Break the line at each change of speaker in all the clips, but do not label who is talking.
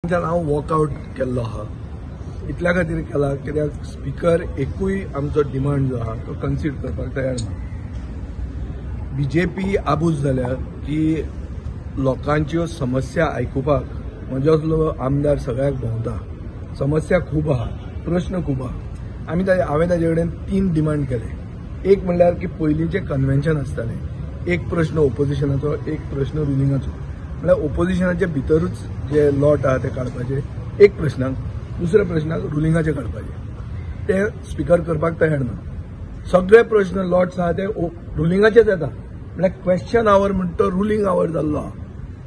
हांव वॉकआउट केल्लो आहा इतल्या खातीर केला कित्याक स्पीकर एकूय आमचो डिमांड जो आहा तो कन्सीड करपाक तयार ना. बीजेपी आबूज जाल्यार की लोकांच्यो समस्या आयकुपाक म्हजो असलो आमदार सगळ्याक भोंवता. समस्या खूब आहा, प्रश्न खूब आहा. हांवें ताजे कडेन 3 डिमांड केले. एक म्हणल्यार की पयलींचें कन्व्हेन्शन आसतालें, एक प्रश्न ओपोजिशनाचो, एक प्रश्न रुलिंगाचो. म्हळ्यार ओपोजिशनाचे भितरूच जे लॉट आहा ते काडपाचे एक प्रश्नाक, दुसऱ्या प्रश्नाक रुलिंगाचे काडपाचे. ते स्पीकर करपाक तयार ना. सगळे प्रश्न लॉट्स आहा ते रुलिंगाचेच येता. म्हळ्यार क्वेश्चन आवर म्हणटा तो रुलिंग आवर जाल्लो आहा.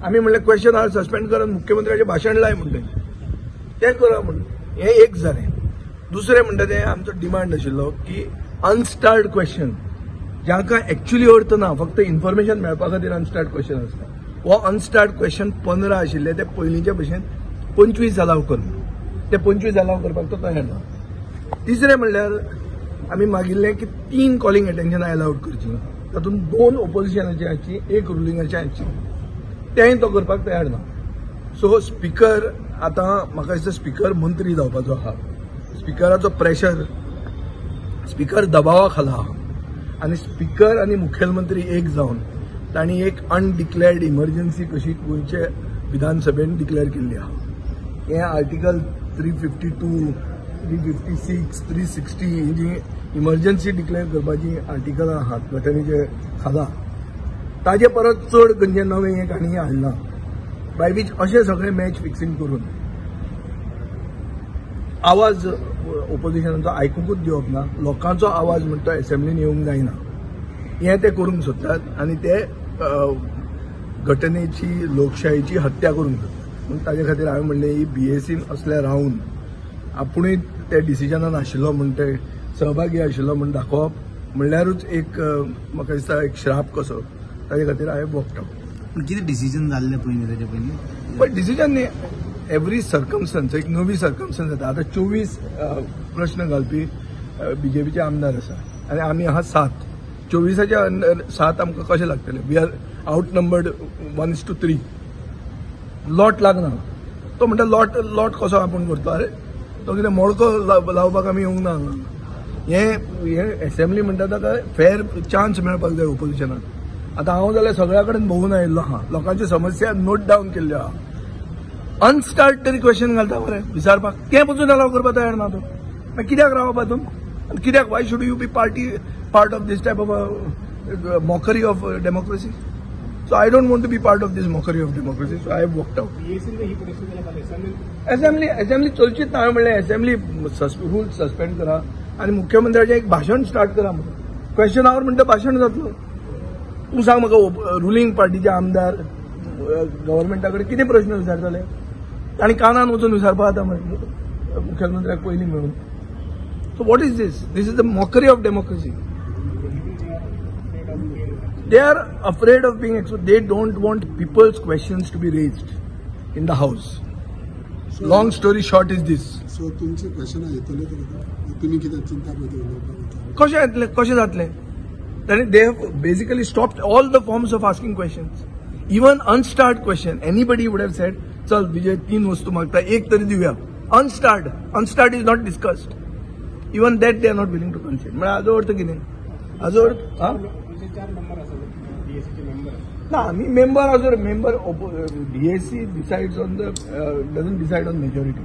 आमी म्हणलें क्वेश्चन आवर सस्पेंड करून मुख्यमंत्र्याचें भाशण लाय म्हणलें, तें करा म्हणून. हें एक जालें. दुसरें म्हणटा तें आमचो डिमांड आशिल्लो की अनस्टार्ड क्वेश्चन जांकां एक्चुअली अर्थ ना, फक्त इन्फॉर्मेशन मेळपा खातीर अनस्टार्ड क्वेश्चन आसता. हो अनस्टार्ड क्वेश्चन 15 आशिल्ले ते पयलींचे भशेन 25 अलाव करून ते 25 अलाव करपाक तो तयार ना. तिसरें म्हणल्यार आमी मागिल्लें की 3 कॉलिंग अटेन्शनां अलाउड करची, तातूंत 2 ओपोजिशनाची हाडची, 1 रुलिंगाची हाडची. तेंय तो करपाक तयार ना. सो स्पीकर आतां म्हाका दिसता स्पीकर मंत्री जावपाचो आहा. स्पीकराचो प्रेशर, स्पीकर दबावा खाला आहा आनी स्पीकर आनी मुखेलमंत्री एक जावन तांणी एक अनडिक्लेअर्ड इमर्जन्सी कशी गोंयचे विधानसभेन डिक्लेअर केल्ली आहा. हें आर्टिकल 352, 356, 360 ही जी इमर्जन्सी डिक्लेअर करपाची आर्टिकलां आहात घटनेचे खाला, ताजे परत चड खंयचे नवें एक आनी हाडना. बाय बीच अशें सगळें मॅच फिक्सिंग करून आवाज ओपोजिशनाचो आयकूंकूच दिवप ना. लोकांचो आवाज म्हणटा तो असेंब्लीन येवंक जायना हें ते करूंक सोदतात आनी ते घटनेची, लोकशायेची हत्या करूंक सोदतात. पूण ताजे खातीर हांवें म्हणलें ही बीएसीन असले रावन आपुणूय ते डिसिजनान आशिल्लो म्हण ते सहभागी आशिल्लो म्हण दाखोवप म्हणल्यारूच एक म्हाका दिसता एक श्राप कसो. ताजे खातीर हांवें वॉकड आउट.
कितें डिसिजन जाल्लें पयलीं ताचे पयलीं?
पण डिसिजन न्ही, एवरी सर्कमस्टन्स एक नवी सर्कमस्टन्स जाता. आतां 24 प्रश्न घालपी बीजेपीचे आमदार आसा आनी आमी आहा 7. 24च्या अंडर 7 आमकां कशें लागतलें? We are outnumbered 1:3. लॉट लागना. तो म्हणटा लॉट कसो आपूण करतो? अरे तो कितें मोडको लावपाक आमी येवंक ना हांगा. हें असेंब्ली म्हणटा ताका फेर चान्स मेळपाक जाय ओपोजिशनाक. आतां हांव जाल्यार सगळ्या कडेन भोंवून आयिल्लो आहा, लोकांची समस्या नोट डावन केल्ल्यो आहा. अनस्टार्ट तरी क्वेश्चन घालता बरें विचारपाक, तें पसून अलाव करपाक तयार ना. तो मागीर कित्याक रावप हातून? आनी कित्याक why should you be part of this type of a mockery of democracy? So I don't want to be part of this mockery of democracy. So I have walked out. Assembly चलचीच ना. हांवें म्हणलें assembly rule suspend करा आनी मुख्यमंत्र्याचें एक भाशण start करा म्हणून. Question आवर म्हणटा भाशण जातलो. तूं सांग म्हाका रुलींग पार्टीचे आमदार गव्हर्मेंटा कडेन कितें प्रश्न विचारतले? तांणी कानान वचून विचारपा जाता म्हणटा मुख्यमंत्र्याक पयलीं मेळून. So what is this? This is the mockery of democracy. They are afraid of being exposed. They don't want people's questions to be raised in the house. So, long story short is this.
So तुमचे question येतले तुम्ही कितें चिंता करता?
कशें जातलें? They have basically stopped all the forms of asking questions. Even unstarred question, anybody would have said, "चल विजय 3 वस्तू मागता, एक तरी दिवया." Unstarred is not discussed. Even that they are not willing to concede. म्हणजे हाजो अर्थ कितें? हाजो अर्थ ना, आमी मेंबर आसो member. DAC decides on the doesn't decide on majority.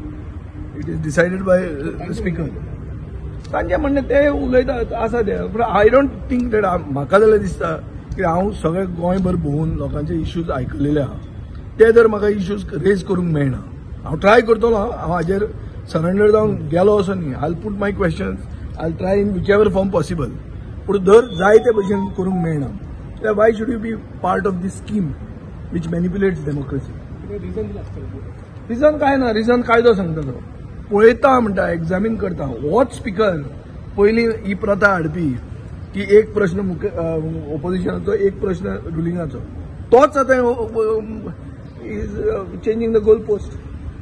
It is decided by the speaker. तांचे म्हणणें ते उलयतात आसा ते. आय डोंट थिंक दॅट म्हाका जाल्यार दिसता की हांव सगळे गोंयभर भोंवून लोकांचे इश्यूज आयकलेले आहा. ते जर म्हाका इश्यूज रेज करूंक मेळना, हांव ट्राय करतलो. हांव हाजेर सरेंडर जावन गेलो असो न्ही. I put my questions, I try in which ever form possible. पूण जर जाय ते भशेन करूंक मेळना जाल्यार why should you be part of this scheme which manipulates democracy? Reason काय ना. रिझन कायदो सांगता तो. पळयता म्हणटा, एक्झामीन करता. होच स्पीकर पयलीं ही प्रथा हाडपी की एक प्रश्न ओपोजिशनाचो, एक प्रश्न रुलिंगाचो, तोच आतां is changing the goal post.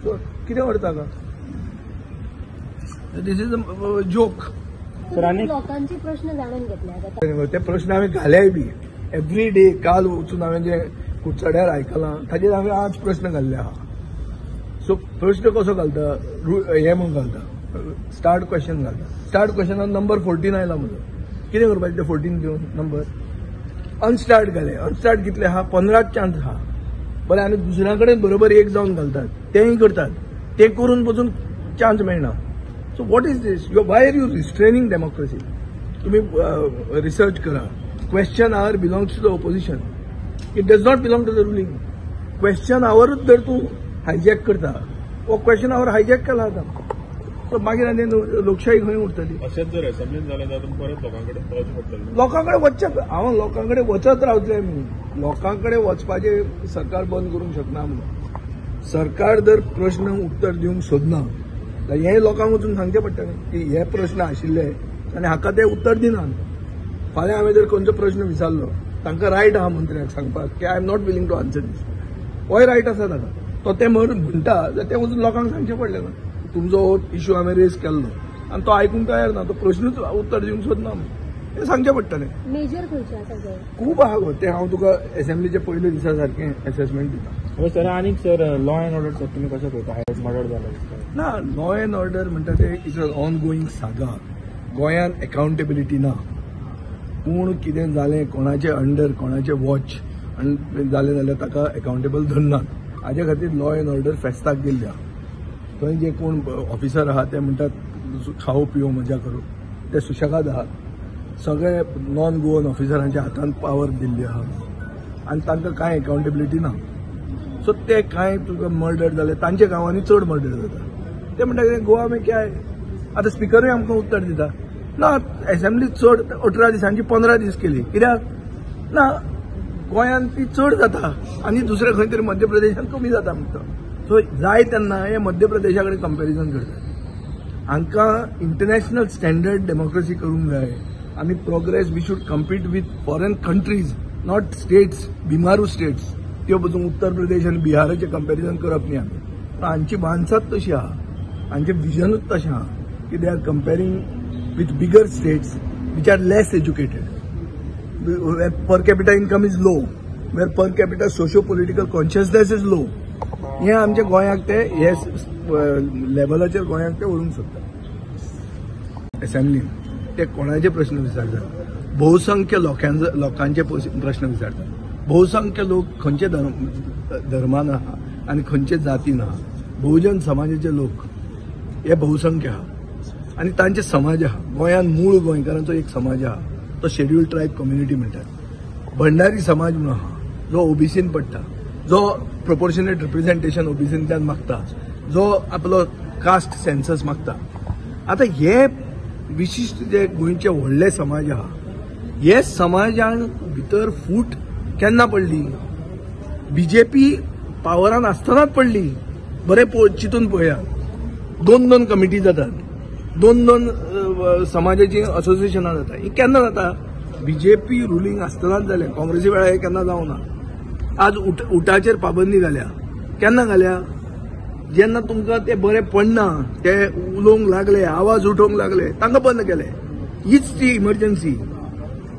So कितें व्हरता का? दिस इज अ जोक.
लोकांचे प्रश्न जाणून घेतले.
ते प्रश्न हांवें घाल्याय बी एवरी डे. काल वचून हांवें जे कुडचड्यार आयकलां ताजेर हांवें आज प्रश्न घाल्ले आहा. सो प्रश्न कसो घालता हे म्हणून घालता स्टार्ट क्वेश्चन घालता स्टार्ट क्वेश्चनान नंबर 14 आयला म्हजो कितें करपाचें ते 14 घेवन नंबर अनस्टार्ट घाले अनस्टार्ट कितले आहा 15 चान्स आहा बरें आनी दुसऱ्या कडेन बरोबर एक जावन घालतात तेंय करतात ते करून पसून चान्स मेळना so what is this why are you restraining democracy तुम्ही रिसर्च करा question hour belongs to the opposition it does not belong to the ruling question आवरच जर तूं हायजॅक करता वो क्वेश्चन आवर हायजॅक केला आता सो मागीर आनी लोकशाही खंय उरतली
अशेंच जर असेंब्लीन जालें जाल्यार परत लोकांकडे वचचें पडटलें
लोकांकडे वचचें हांव लोकांकडे वचत रावतले म्हणून लोकांकडे वचपाचे सरकार बंद करूंक शकना म्हणून सरकार जर प्रश्न उत्तर दिवंक सोदना जाल्यार हे लोकांक वचून सांगचें पडटलें की हे प्रश्न आशिल्ले आनी हाका ते उत्तर दिनात फाल्यां हांवें जर खंयचो प्रश्न विचारलो तांकां रायट आहा मंत्र्याक सांगपाक की I am not willing to answer this होय रायट आसा ताका तो ते म्हणटा जाल्यार ते वचून लोकांक सांगचें पडलें ना तुमचो इश्यू हांवें रेज केल्लो आनी तो आयकूंक तयार ना तो प्रश्नूच उत्तर दिवंक सोदना हें सांगचें पडटलें
मेजर खंयचे आसा ते
खूब आहा गो ते हांव तुका असेंब्लीचे पयल्या दिसा सारकें असेसमेंट दिता
हो सर आनीक sir law and order sir तुम्ही कशें पळयता हायस्ट मर्डर जाला
ना लॉ अँड ऑर्डर म्हणटा ते इट्स अन ऑन गोईंग सागा गोंयांत अकाउंटेबिलिटी ना पूण कितें जालें कोणाचे अंडर कोणाचे वॉच जालें जाल्यार ताका अकाउंटेबल धरनात हाजे खातीर लॉ अँड ऑर्डर फेस्ताक गेल्ल्या थंय जे कोण ऑफिसर आहात ते म्हणटात खावो पिवो मजा करू ते सुशेगाद आहात सगळे नॉन गोवन ऑफिसरांच्या हातांत पावर दिल्ली आहा आनी तांकां कांय अकाउंटेबिलिटी ना सो ते कांय तुका मर्डर जाले तांच्या गांवांनी चड मर्डर जाता ते म्हणटा गोवा मे क्या आतां स्पिकरूय आमकां उत्तर दिता ना असेंब्ली चड 18 दिसांची 15 दीस केली कित्याक ना गोंयांत ती चड जाता आनी दुसरे खंय तरी मध्य प्रदेशांत कमी जाता म्हणटा सो जाय तेन्ना हे मध्य प्रदेशा कडेन कंपेरिजन करतात हांकां इंटरनॅशनल स्टँडर्ड डेमोक्रेसी करूंक जाय आमी progress we should compete with foreign countries not states BIMARU states त्यो पसून उत्तर प्रदेश आनी बिहाराचें कंपेरिजन करप न्ही आमी हांची मानसाच तशी आहा हांचें विजनूच तशें आहा की they are comparing with bigger states which are less educated where per capita income is low where per capita socio political consciousness is low हे आमच्या गोंयाक ते हे लेवलाचेर गोंयाक ते व्हरूंक सोदतात असेंब्लीन ते कोणाचे प्रश्न विचारतात बहुसंख्य लोकांचे प्रश्न विचारतात बहुसंख्य लोक खंयचे धर्मान आहा आनी खंयचे जातीन आहा बहुजन समाजाचे लोक हे बहुसंख्य आहा आनी तांचे समाज आहा गोंयांत मूळ गोंयकारांचो एक समाज आहा तो शेड्यूल्ड ट्रायब कम्युनिटी म्हणटात भंडारी समाज म्हणून आहा जो ओबीसीन पडटा जो प्रोपोर्शनेट रिप्रेझेंटेशन ओबीसींतल्यान मागता जो आपलो कास्ट सेन्सस मागता आतां हे विशिश्ट जे गोंयचे व्हडले समाज आहा हे समाजान भितर फूट केन्ना पडली बीजेपी पावरान आसतनाच पडली बरें चिंतून पळया 2 कमिटी जातात 2 समाजाची असोसिएशनां जाता ही केन्ना जाता बीजेपी रुलींग आसतनाच जालें काँग्रेसी वेळार हे केन्ना जावना आज उठाचेर पाबंदी घाल्या केन्ना घाल्या जेन्ना तुमकां ते बरें पडना ते उलोवंक लागले आवाज उठोवंक लागले तांकां बंद केले हीच ती इमर्जन्सी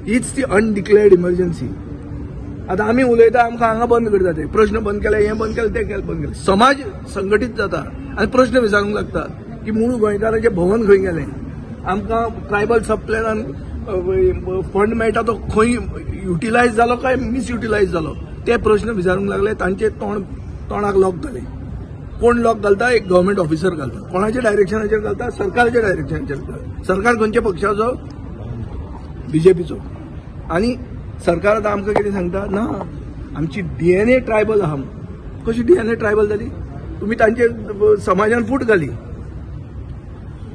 हीच ती अनडिक्लेअर्ड इमर्जन्सी आतां आमी उलयता आमकां हांगा बंद करता ते प्रश्न बंद केले हे बंद केले ते बंद केले समाज संघटीत जाता आनी प्रश्न विचारूंक लागतात की मूळ गोंयकारांचें भवन खंय गेलें आमकां ट्रायबल सब प्लॅनान फंड मेळटा तो खंय युटिलायज जालो काय मिसयुटिलायज जालो ते प्रश्न विचारूंक लागले तांचे तोंडाक लॉक घाले कोण लॉक घालता एक गव्हर्मेंट ऑफिसर घालता कोणाच्या डायरेक्शनाचेर घालता सरकारच्या डायरेक्शनाचेर घालता सरकार खंयच्या पक्षाचो बीजेपीचो आनी सरकार आतां आमकां कितें सांगता ना आमची डीएनए ट्रायबल आहा कशी डीएनए ट्रायबल जाली तुमी तांचे समाजान फूट घाली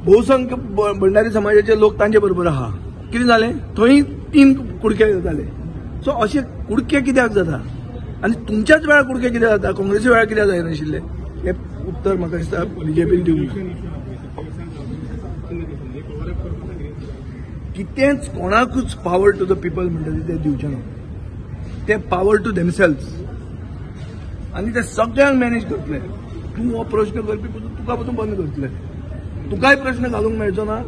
बहुसंख्य भंडारी समाजाचे लोक तांचे बरोबर आहा कितें जालें थंय 3 कुडके जाले सो अशे कुडके कित्याक जाता आनी तुमच्याच वेळार कुडके कित्याक जाता काँग्रेसी वेळार कित्याक जायनाशिल्ले हे उत्तर म्हाका दिसता बीजेपीन दिवंक कितेंच कोणाकूच पावर टू द पीपल म्हणटा ते दिवचे ना ते पावर टू देमसेल्स आनी ते सगळ्यांक मॅनेज करतले तूं हो प्रश्न करपी तुका पसून बंद करतले तुकाय प्रश्न घालूंक मेळचो ना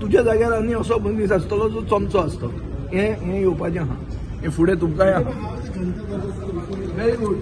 तुज्या जाग्यार आनी असो मनीस आसतलो जो चमचो आसतलो हे येवपाचें आहा हे फुडें तुमकांय आहा व्हेरी गूड